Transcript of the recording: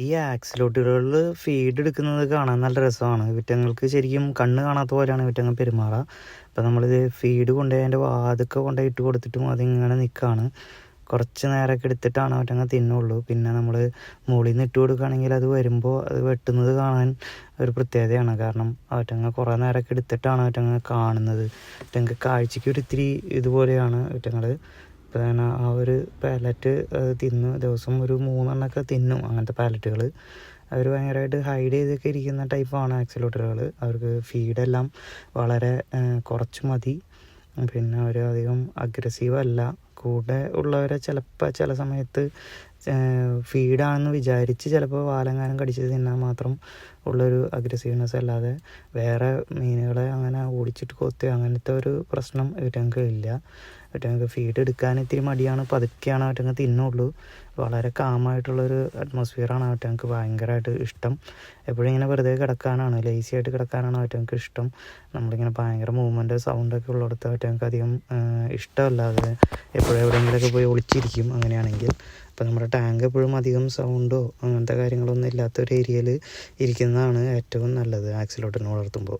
ഈ ആക്സിലോട്ടുകളിൽ ഫീഡ് എടുക്കുന്നത് കാണാൻ നല്ല രസമാണ്. ഇവറ്റങ്ങൾക്ക് ശരിക്കും കണ്ണ് കാണാത്ത പോലെയാണ് ഇവറ്റങ്ങൾ പെരുമാറുക. അപ്പോൾ നമ്മളിത് ഫീഡ് കൊണ്ടുപോയി അതിൻ്റെ വാതൊക്കെ കൊണ്ടുപോയി ഇട്ട് കൊടുത്തിട്ടും അതിങ്ങനെ നിൽക്കുകയാണ്. കുറച്ച് നേരമൊക്കെ എടുത്തിട്ടാണ് അവറ്റങ്ങൾ തിന്നുള്ളൂ. പിന്നെ നമ്മൾ മുകളിൽ നിന്ന് ഇട്ട് കൊടുക്കുകയാണെങ്കിൽ അത് വരുമ്പോൾ അത് വെട്ടുന്നത് കാണാൻ ഒരു പ്രത്യേകതയാണ്. കാരണം അവറ്റങ്ങൾ കുറേ നേരമൊക്കെ എടുത്തിട്ടാണ് അവറ്റങ്ങൾ കാണുന്നത്. അവറ്റങ്ങൾക്ക് കാഴ്ചയ്ക്ക് ഒരു ഇത്തിരി ഇതുപോലെയാണ് അവറ്റങ്ങൾ. പിന്നെ ആ ഒരു പാലറ്റ് തിന്ന് ദിവസം ഒരു 3 എണ്ണമൊക്കെ തിന്നും. അങ്ങനത്തെ പാലറ്റുകൾ അവർ ഭയങ്കരമായിട്ട് ഹൈഡ് ചെയ്തൊക്കെ ഇരിക്കുന്ന ടൈപ്പാണ് ആക്സിലോട്ടറുകൾ. അവർക്ക് ഫീഡെല്ലാം വളരെ കുറച്ച് മതി. പിന്നെ അവർ അധികം അഗ്രസീവ് അല്ല. കൂടെ ഉള്ളവരെ ചിലപ്പോൾ ചില സമയത്ത് ഫീഡാണെന്ന് വിചാരിച്ച് ചിലപ്പോൾ വാലെങ്ങാനും കടിച്ച് തിന്നാൻ മാത്രം ഉള്ളൊരു അഗ്രസീവ്നെസ് അല്ലാതെ വേറെ മീനുകളെ അങ്ങനെ ഓടിച്ചിട്ട് കൊത്തുക അങ്ങനത്തെ ഒരു പ്രശ്നം ഇവറ്റങ്ങൾക്ക് ഇല്ല. ഇവറ്റങ്ങൾക്ക് ഫീഡ് എടുക്കാൻ ഇത്തിരി മടിയാണ്, പതുക്കെയാണ് ഇവറ്റങ്ങൾ തിന്നുള്ളൂ. വളരെ കാമായിട്ടുള്ളൊരു അറ്റ്മോസ്ഫിയറാണ് അവറ്റങ്ങൾക്ക് ഭയങ്കരമായിട്ട് ഇഷ്ടം. എപ്പോഴും ഇങ്ങനെ വെറുതെ കിടക്കാനാണ്, ലേസി ആയിട്ട് കിടക്കാനാണ് അവറ്റങ്ങൾക്ക് ഇഷ്ടം. നമ്മളിങ്ങനെ ഭയങ്കര മൂവ്മെൻറ്റ് സൗണ്ടൊക്കെ ഉള്ളിടത്ത് അവറ്റങ്ങൾക്ക് അധികം ഇഷ്ടമല്ല. അത് എപ്പോഴും എവിടെയെങ്കിലുമൊക്കെ പോയി ഒളിച്ചിരിക്കും അങ്ങനെയാണെങ്കിൽ. അപ്പോൾ നമ്മുടെ ടാങ്ക് എപ്പോഴും അധികം സൗണ്ടോ അങ്ങനത്തെ കാര്യങ്ങളൊന്നും ഇല്ലാത്ത ഒരു ഏരിയയിൽ ഇരിക്കുന്നതാണ് ഏറ്റവും നല്ലത് ആക്സിലോട്ടിനെ വളർത്തുമ്പോൾ.